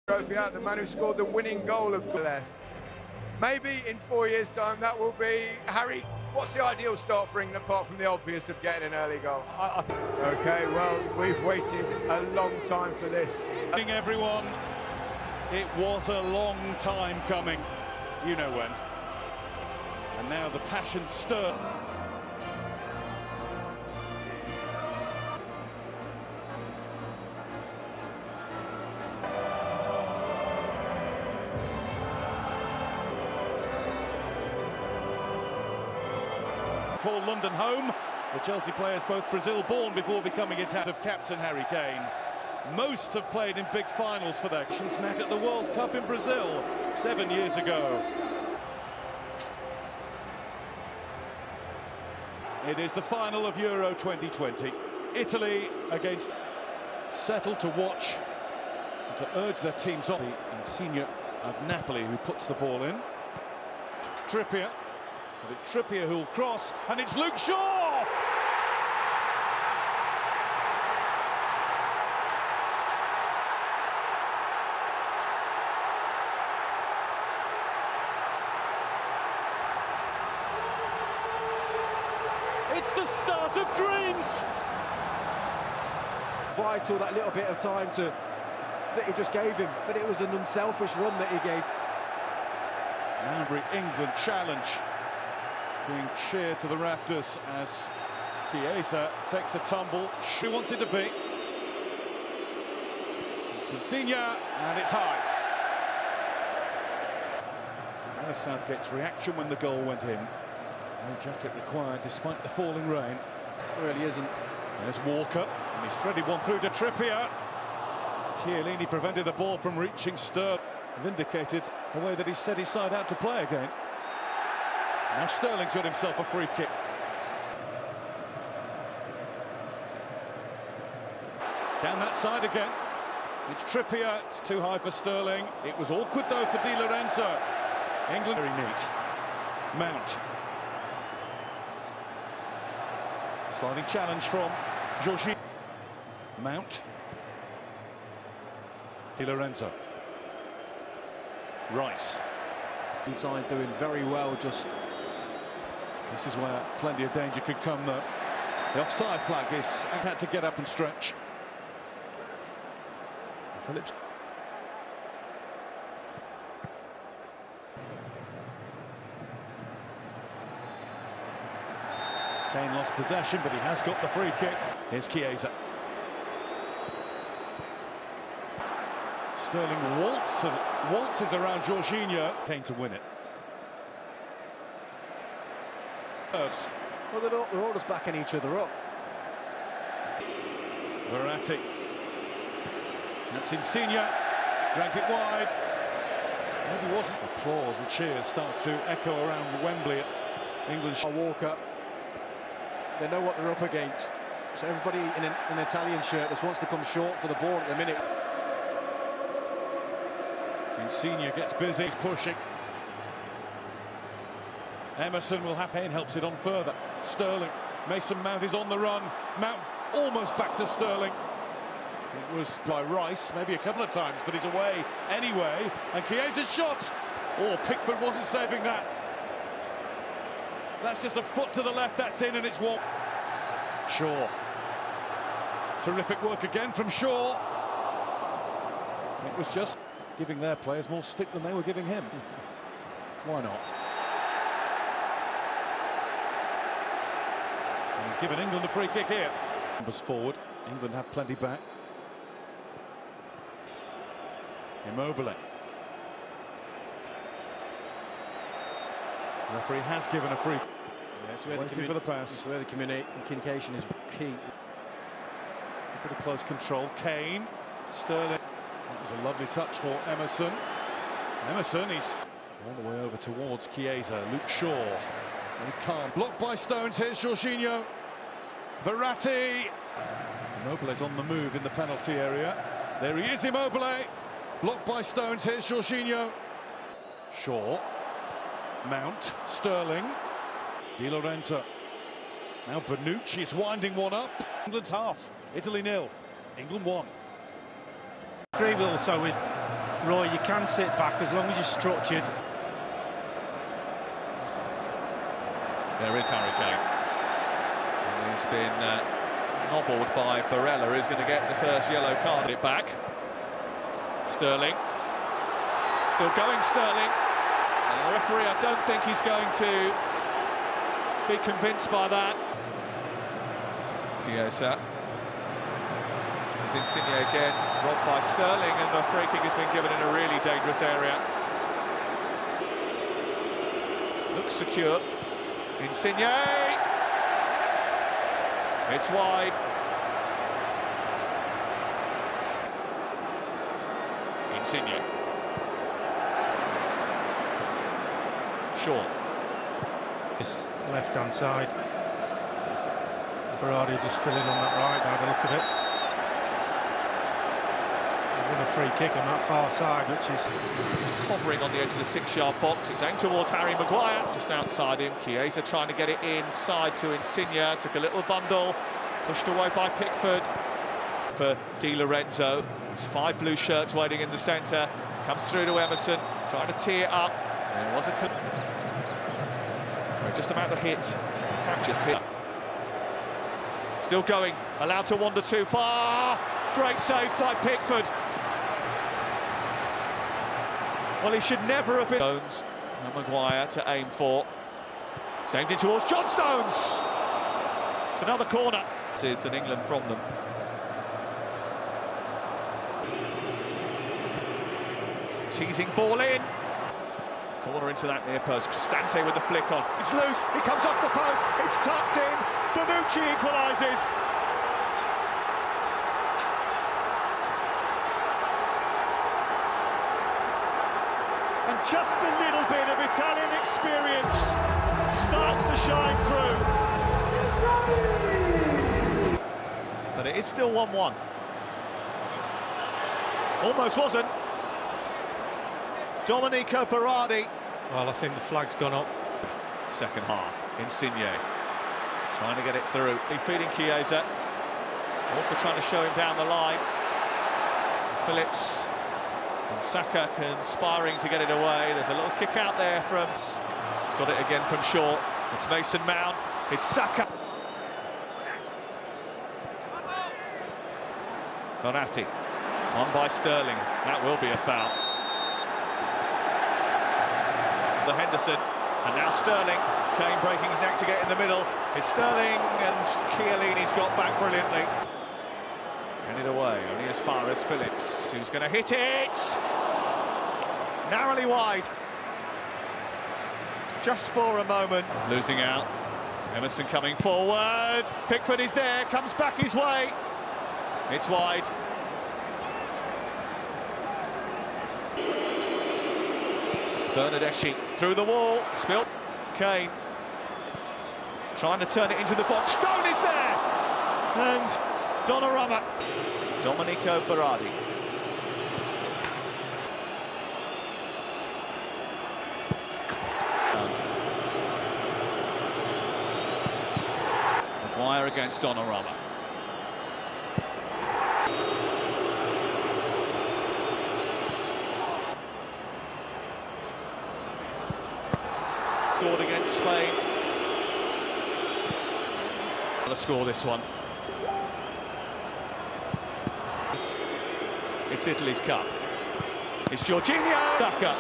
Trophy out, the man who scored the winning goal of less. Maybe in 4 years' time that will be Harry. What's the ideal start for England apart from the obvious of getting an early goal? Okay, well, we've waited a long time for this. Everyone, it was a long time coming, you know when. And now the passion stir. Call London home. The Chelsea players, both Brazil-born before becoming Italian, of captain Harry Kane. Most have played in big finals for their nations, met at the World Cup in Brazil 7 years ago. It is the final of Euro 2020. Italy against, settled to watch and to urge their teams on. The Insigne of Napoli who puts the ball in. Trippier. But it's Trippier who'll cross, and it's Luke Shaw! It's the start of dreams! Vital, that little bit of time that he just gave him, but it was an unselfish run that he gave. Every England challenge being cheered to the rafters as Chiesa takes a tumble. She wants it to be. It's Insigne, and it's high. There's Southgate's reaction when the goal went in. No jacket required despite the falling rain. It really isn't. There's Walker, and he's threaded one through to Trippier. Chiellini prevented the ball from reaching Sterling. Vindicated the way that he set his side out to play again. Now Sterling's got himself a free kick. Down that side again. It's Trippier. It's too high for Sterling. It was awkward though for Di Lorenzo. England very neat. Mount. Sliding challenge from Jorginho. Mount. Di Lorenzo. Rice. Inside doing very well, just... This is where plenty of danger could come, though. The offside flag is had to get up and stretch. Phillips. Kane lost possession, but he has got the free kick. Here's Chiesa. Sterling waltzes around Jorginho. Kane to win it. Well, they're all just backing each other up. Verratti. That's Insigne. Dragged it wide. Maybe wasn't. Applause and cheers start to echo around Wembley at England. Walker. They know what they're up against. So everybody in an Italian shirt just wants to come short for the ball at the minute. Insigne gets busy, he's pushing. Emerson will have Kane, helps it on further. Sterling, Mason Mount is on the run. Mount almost back to Sterling. It was by Rice, maybe a couple of times, but he's away anyway. And Chiesa's shot! Oh, Pickford wasn't saving that. That's just a foot to the left, that's in, and it's one. Shaw. Terrific work again from Shaw. It was just giving their players more stick than they were giving him. Why not? And he's given England a free kick here. Numbers forward. England have plenty back. Immobile. The referee has given a free. Yes, where for the pass. Where the communication is key. A bit of close control. Kane. Sterling. That was a lovely touch for Emerson. Emerson, he's all the way over towards Chiesa. Luke Shaw. Very calm. Blocked by Stones. Here's Jorginho. Verratti. Immobile's on the move in the penalty area. There he is, Immobile. Blocked by Stones. Here's Jorginho. Shaw. Mount. Sterling. Di Lorenzo. Now Bonucci's winding one up. England's half. Italy 0. England 1. Agree also with Roy, you can sit back as long as you're structured. There is Harry Kane. And he's been nobbled by Barella, who's going to get the first yellow card. It back. Sterling. Still going, Sterling. And the referee, I don't think he's going to be convinced by that. Chiesa. This is Insigne again, robbed by Sterling, and the free kick has been given in a really dangerous area. Looks secure. Insigne! It's wide. Insigne. Short. This left-hand side. Berardi just filling on that right by the look of it. They've won a free kick on that far side, which is Hovering on the edge of the 6-yard box. It's aimed towards Harry Maguire. Just outside him. Chiesa trying to get it inside to Insigne. Took a little bundle. Pushed away by Pickford. For Di Lorenzo. There's 5 blue shirts waiting in the centre. Comes through to Emerson. Trying to tee it up. There was a... Just about to hit. Just hit. Still going. Allowed to wander too far. Great save by Pickford. Well, he should never have been... Stones and Maguire to aim for. Saved in towards John Stones. It's another corner. This is than England from them. Teasing ball in. Corner into that near post. Cristante with the flick on. It's loose. He comes off the post. It's tucked in. Bonucci equalises. And just a little bit of Italian experience starts to shine through. But it is still 1-1. Almost wasn't. Domenico Berardi. well, I think the flag's gone up. Second half, Insigne trying to get it through. He feeding Chiesa. Walker trying to show him down the line. Phillips and Saka conspiring to get it away. There's a little kick out there from... He's got it again from short. It's Mason Mount. It's Saka. Donati on by Sterling. That will be a foul. The Henderson, and now Sterling. Kane breaking his neck to get in the middle. It's Sterling, and Chiellini's got back brilliantly. And it away, only as far as Phillips, who's going to hit it! Narrowly wide. Just for a moment. Losing out. Emerson coming forward. Pickford is there, comes back his way. It's wide. It's Bernardeschi through the wall. Spilt. Kane trying to turn it into the box. Stone is there! And Donnarumma. Domenico Berardi. Maguire against Donnarumma. Scored against Spain. Let's score this one. It's Italy's cup. It's Jorginho. Saka.